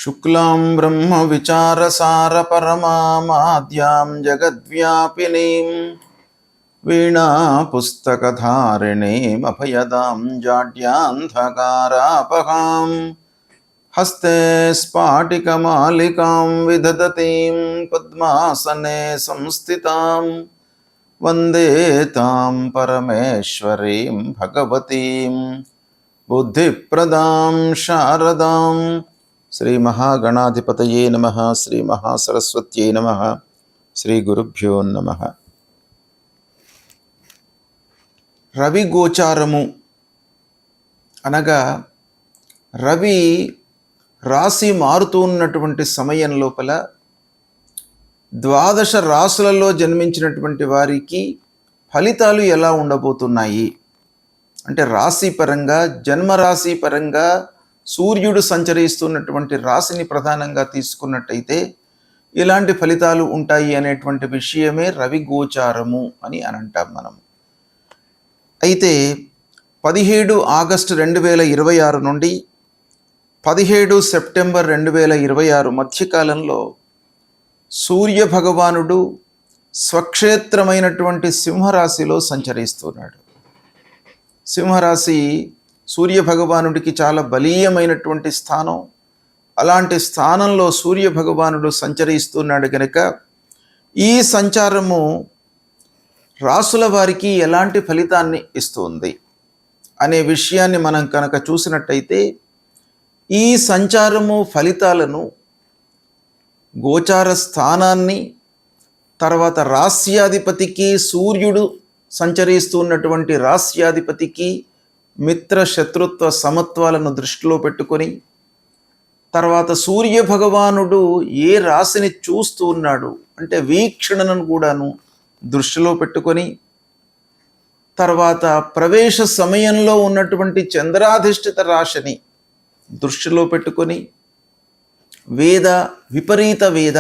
శుక్లాం బ్రహ్మ విచారసార పరమామాద్యాం జగద్వ్యాపినీం వీణా పుస్తకధారిణీం అభయదాం జాడ్యాంధకారాపహాం హస్తే స్ఫాటికమాలికాం విదదతీం పద్మాసనే సంస్థితాం వందే తాం పరమేశ్వరీం భగవతీం బుద్ధిప్రదాం శారదాం. శ్రీ మహాగణాధిపతయే నమః. శ్రీ మహాసరస్వత్యై నమః. శ్రీ గురుభ్యో నమః. రవి గోచారము అనగా రవి రాశి మారుతున్నటువంటి సమయం లోపల ద్వాదశ రాశులలో జన్మించినటువంటి వారికి ఫలితాలు ఎలా ఉండబోతున్నాయి అంటే రాశి పరంగా, జన్మరాశి పరంగా సూర్యుడు సంచరిస్తున్నటువంటి రాశిని ప్రధానంగా తీసుకున్నట్టయితే ఇలాంటి ఫలితాలు ఉంటాయి అనేటువంటి విషయమే రవి గోచారము అని అంటాం మనం. అయితే 17 ఆగస్టు 2026 నుండి 17 సెప్టెంబర్ 2026 మధ్యకాలంలో సూర్య భగవానుడు స్వక్షేత్రమైనటువంటి సింహరాశిలో సంచరిస్తున్నాడు. సింహరాశి సూర్య భగవానుడికి చాలా బలీయమైనటువంటి స్థానం. అలాంటి స్థానంలో సూర్య భగవానుడు సంచరిస్తున్నాడు కనుక ఈ సంచారము రాసుల వారికి ఎలాంటి ఫలితాన్ని ఇస్తుంది అనే విషయాన్ని మనం కనుక చూసినట్టయితే ఈ సంచారము ఫలితాలను గోచార స్థానాన్ని, తర్వాత రాస్యాధిపతికి, సూర్యుడు సంచరిస్తున్నటువంటి రాస్యాధిపతికి మిత్ర శత్రుత్వ సమత్వాలను దృష్టిలో పెట్టుకొని, తర్వాత సూర్య భగవానుడు ఏ రాశిని చూస్తూ ఉన్నాడు అంటే వీక్షణను కూడాను దృష్టిలో పెట్టుకొని, తర్వాత ప్రవేశ సమయంలో ఉన్నటువంటి చంద్రాధిష్ఠిత రాశిని దృష్టిలో పెట్టుకొని, వేద, విపరీత వేద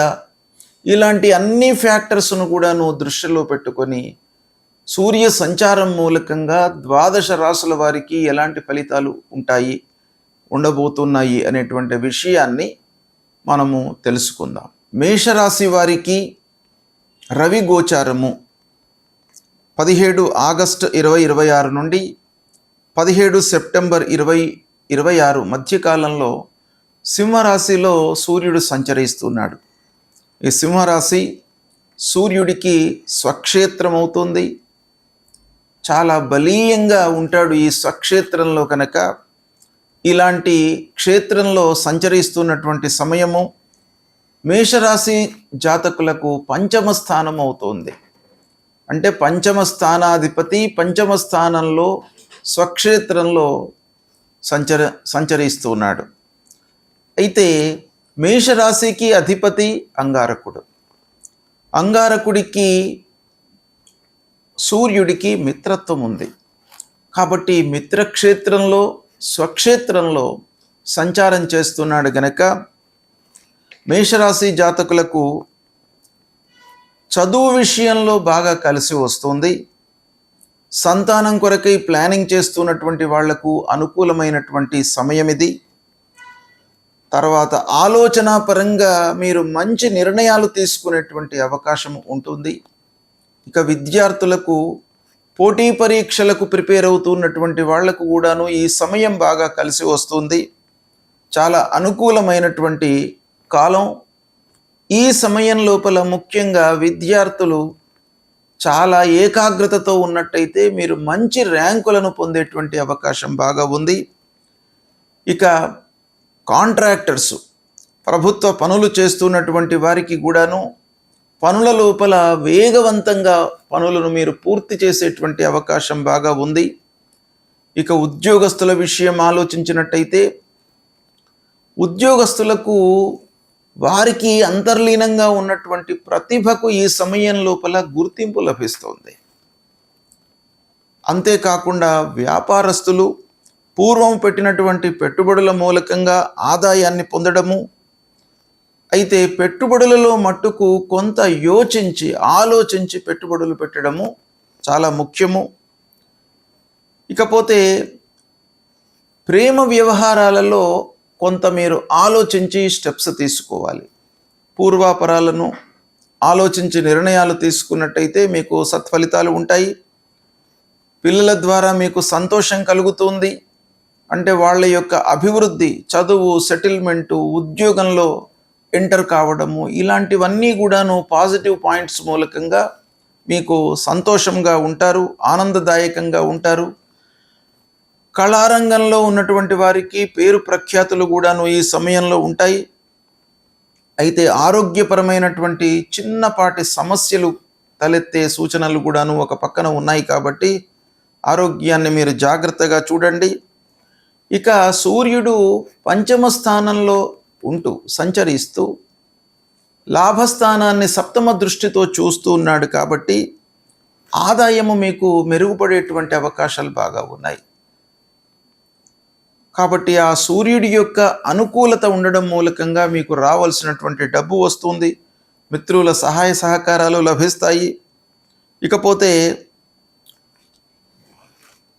ఇలాంటి అన్ని ఫ్యాక్టర్స్ను కూడాను దృష్టిలో పెట్టుకొని సూర్య సంచారం మూలకంగా ద్వాదశ రాశుల వారికి ఎలాంటి ఫలితాలు ఉండబోతున్నాయి అనేటువంటి విషయాన్ని మనము తెలుసుకుందాం. మేషరాశి వారికి రవి గోచారము 17 ఆగస్టు 2026 నుండి 17 సెప్టెంబర్ 2026 మధ్యకాలంలో సింహరాశిలో సూర్యుడు సంచరిస్తున్నాడు. ఈ సింహరాశి సూర్యుడికి స్వక్షేత్రం అవుతుంది. చాలా బలీయంగా ఉంటాడు ఈ స్వక్షేత్రంలో. కనుక ఇలాంటి క్షేత్రంలో సంచరిస్తున్నటువంటి సమయము మేషరాశి జాతకులకు పంచమ స్థానం అవుతుంది. అంటే పంచమ స్థానాధిపతి పంచమ స్థానంలో స్వక్షేత్రంలో సంచరిస్తున్నాడు. అయితే మేషరాశికి అధిపతి అంగారకుడు. అంగారకుడికి సూర్యుడికి మిత్రత్వం ఉంది. కాబట్టి మిత్రక్షేత్రంలో స్వక్షేత్రంలో సంచారం చేస్తున్నాడు గనక మేషరాశి జాతకులకు చదువు విషయంలో బాగా కలిసి వస్తుంది. సంతానం కొరకై ప్లానింగ్ చేస్తున్నటువంటి వాళ్లకు అనుకూలమైనటువంటి సమయం ఇది. తర్వాత ఆలోచన పరంగా మీరు మంచి నిర్ణయాలు తీసుకునేటువంటి అవకాశం ఉంటుంది. ఇక విద్యార్థులకు, పోటీ పరీక్షలకు ప్రిపేర్ అవుతున్నటువంటి వాళ్లకు కూడాను ఈ సమయం బాగా కలిసి వస్తుంది. చాలా అనుకూలమైనటువంటి కాలం. ఈ సమయం లోపల ముఖ్యంగా విద్యార్థులు చాలా ఏకాగ్రతతో ఉన్నట్టయితే మీరు మంచి ర్యాంకులను పొందేటువంటి అవకాశం బాగా ఉంది. ఇక కాంట్రాక్టర్సు, ప్రభుత్వ పనులు చేస్తున్నటువంటి వారికి కూడాను పనుల లోపల వేగవంతంగా పనులను మీరు పూర్తి చేసేటువంటి అవకాశం బాగా ఉంది. ఇక ఉద్యోగస్తుల విషయం ఆలోచించినట్టయితే ఉద్యోగస్తులకు వారికి అంతర్లీనంగా ఉన్నటువంటి ప్రతిభకు ఈ సమయం లోపల గుర్తింపు లభిస్తుంది. అంతేకాకుండా వ్యాపారస్తులు పూర్వం పెట్టినటువంటి పెట్టుబడుల మూలకంగా ఆదాయాన్ని పొందడము. అయితే పెట్టుబడులలో మట్టుకు కొంత ఆలోచించి పెట్టుబడులు పెట్టడము చాలా ముఖ్యము. ఇకపోతే ప్రేమ వ్యవహారాలలో కొంత మీరు ఆలోచించి స్టెప్స్ తీసుకోవాలి. పూర్వాపరాలను ఆలోచించి నిర్ణయాలు తీసుకున్నట్టయితే మీకు సత్ఫలితాలు ఉంటాయి. పిల్లల ద్వారా మీకు సంతోషం కలుగుతుంది. అంటే వాళ్ళ యొక్క అభివృద్ధి, చదువు, సెటిల్మెంటు, ఉద్యోగంలో ఎంటర్ కావడము, ఇలాంటివన్నీ కూడాను పాజిటివ్ పాయింట్స్ మూలకంగా మీకు సంతోషంగా ఉంటారు, ఆనందదాయకంగా ఉంటారు. కళారంగంలో ఉన్నటువంటి వారికి పేరు ప్రఖ్యాతులు కూడాను ఈ సమయంలో ఉంటాయి. అయితే ఆరోగ్యపరమైనటువంటి చిన్నపాటి సమస్యలు తలెత్తే సూచనలు కూడాను ఒక పక్కన ఉన్నాయి కాబట్టి ఆరోగ్యాన్ని మీరు జాగ్రత్తగా చూడండి. ఇక సూర్యుడు పంచమ స్థానంలో ఉంటూ సంచరిస్తూ లాభస్థానాన్ని సప్తమ దృష్టితో చూస్తూ ఉన్నాడు కాబట్టి ఆదాయము మీకు మెరుగుపడేటువంటి అవకాశాలు బాగా ఉన్నాయి. కాబట్టి ఆ సూర్యుడి యొక్క అనుకూలత ఉండడం మూలకంగా మీకు రావాల్సినటువంటి డబ్బు వస్తుంది, మిత్రుల సహాయ సహకారాలు లభిస్తాయి. ఇకపోతే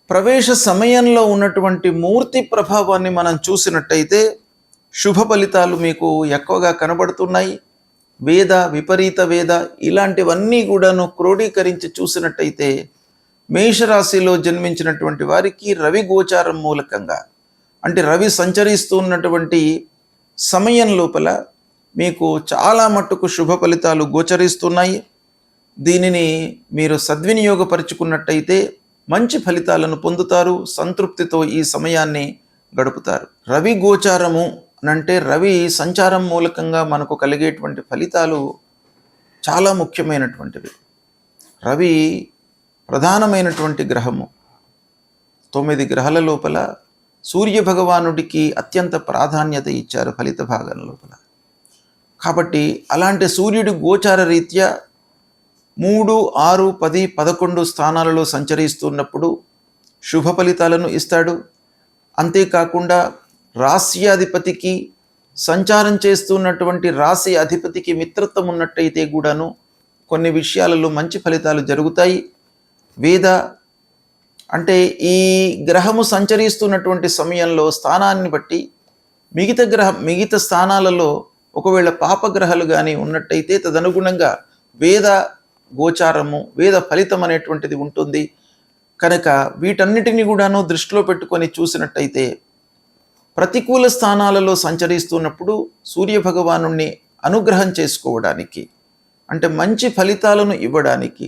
ప్రవేశ సమయంలో ఉన్నటువంటి మూర్తి ప్రభావాన్ని మనం చూసినట్టయితే శుభ ఫలితాలు మీకు ఎక్కువగా కనబడుతున్నాయి. వేద, విపరీత వేద ఇలాంటివన్నీ కూడాను క్రోడీకరించి చూసినట్టయితే మేషరాశిలో జన్మించినటువంటి వారికి రవి గోచారం మూలకంగా, అంటే రవి సంచరిస్తున్నటువంటి సమయం లోపల మీకు చాలా మట్టుకు శుభ ఫలితాలు గోచరిస్తున్నాయి. దీనిని మీరు సద్వినియోగపరుచుకున్నట్టయితే మంచి ఫలితాలను పొందుతారు, సంతృప్తితో ఈ సమయాన్ని గడుపుతారు. రవి గోచారము అంటే రవి సంచారం మూలకంగా మనకు కలిగేటువంటి ఫలితాలు చాలా ముఖ్యమైనటువంటివి. రవి ప్రధానమైనటువంటి గ్రహము. 9 గ్రహాల లోపల సూర్య భగవానుడికి అత్యంత ప్రాధాన్యత ఇచ్చారు ఫలిత భాగం లోపల. కాబట్టి అలాంటి సూర్యుడి గోచార రీత్యా 3, 6, 10, 11 స్థానాలలో సంచరిస్తున్నప్పుడు శుభ ఫలితాలను ఇస్తాడు. అంతేకాకుండా రాశ్యాధిపతికి, సంచారం చేస్తున్నటువంటి రాశి అధిపతికి మిత్రత్వం ఉన్నట్టయితే కూడాను కొన్ని విషయాలలో మంచి ఫలితాలు జరుగుతాయి. వేద అంటే ఈ గ్రహము సంచరిస్తున్నటువంటి సమయంలో స్థానాన్ని బట్టి మిగతా స్థానాలలో ఒకవేళ పాపగ్రహాలు కానీ ఉన్నట్టయితే తదనుగుణంగా వేద గోచారము, వేద ఫలితం అనేటువంటిది ఉంటుంది. కనుక వీటన్నిటిని కూడాను దృష్టిలో పెట్టుకొని చూసినట్టయితే ప్రతికూల స్థానాలలో సంచరిస్తున్నప్పుడు సూర్యభగవానుణ్ణి అనుగ్రహం చేసుకోవడానికి, అంటే మంచి ఫలితాలను ఇవ్వడానికి,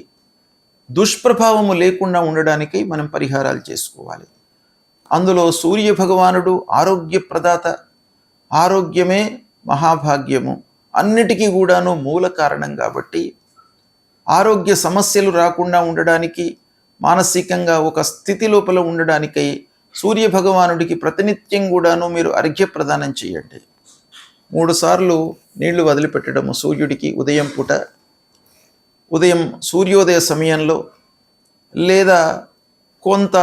దుష్ప్రభావము లేకుండా ఉండడానికి మనం పరిహారాలు చేసుకోవాలి. అందులో సూర్యభగవానుడు ఆరోగ్య ప్రదాత, ఆరోగ్యమే మహాభాగ్యము, అన్నిటికీ కూడాను మూల కారణం కాబట్టి ఆరోగ్య సమస్యలు రాకుండా ఉండడానికి, మానసికంగా ఒక స్థితి లోపల ఉండడానికై సూర్యభగవానుడికి ప్రతినిత్యం కూడాను మీరు అర్ఘ్య ప్రదానం చేయండి. 3 సార్లు నీళ్లు వదిలిపెట్టడము సూర్యుడికి ఉదయం పూట, ఉదయం సూర్యోదయ సమయంలో, లేదా కొంత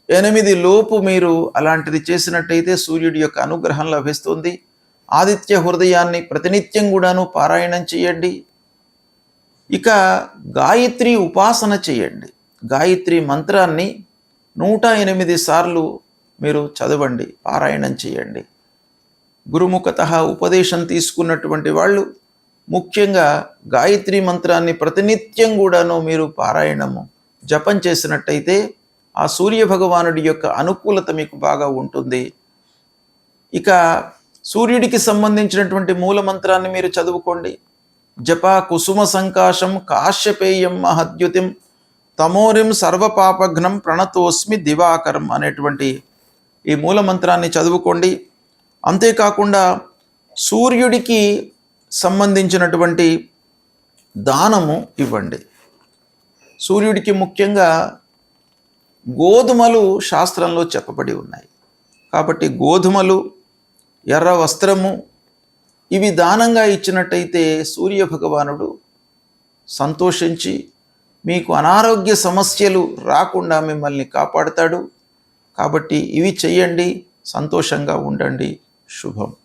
8 లోపు మీరు అలాంటిది చేసినట్టయితే సూర్యుడి యొక్క అనుగ్రహం లభిస్తుంది. ఆదిత్య హృదయాన్ని ప్రతినిత్యం కూడాను పారాయణం చేయండి. ఇక గాయత్రి ఉపాసన చేయండి. గాయత్రి మంత్రాన్ని 108 సార్లు మీరు చదవండి, పారాయణం చేయండి. గురుముఖతః ఉపదేశం తీసుకున్నటువంటి వాళ్ళు ముఖ్యంగా గాయత్రి మంత్రాన్ని ప్రతినిత్యం కూడాను మీరు పారాయణము, జపం చేసినట్టయితే ఆ సూర్యభగవానుడి యొక్క అనుకూలత మీకు బాగా ఉంటుంది. ఇక సూర్యుడికి సంబంధించినటువంటి మూల మంత్రాన్ని మీరు చదువుకోండి. జప కుసుమ సంకాశం కాశ్యపేయం మహద్యుతిం తమోరిం సర్వపాపఘ్నం ప్రణతోస్మి దివాకరం అనేటువంటి ఈ మూల మంత్రాన్ని చదువుకోండి. అంతేకాకుండా సూర్యుడికి సంబంధించినటువంటి దానము ఇవ్వండి. సూర్యుడికి ముఖ్యంగా గోధుమలు శాస్త్రంలో చెప్పబడి ఉన్నాయి కాబట్టి గోధుమలు, ఎర్ర వస్త్రము ఇవి దానంగా ఇచ్చినట్టయితే సూర్యభగవానుడు సంతోషించి మీకు అనారోగ్య సమస్యలు రాకుండా మిమ్మల్ని కాపాడుతాడు. కాబట్టి ఇవి చెయ్యండి, సంతోషంగా ఉండండి. శుభం.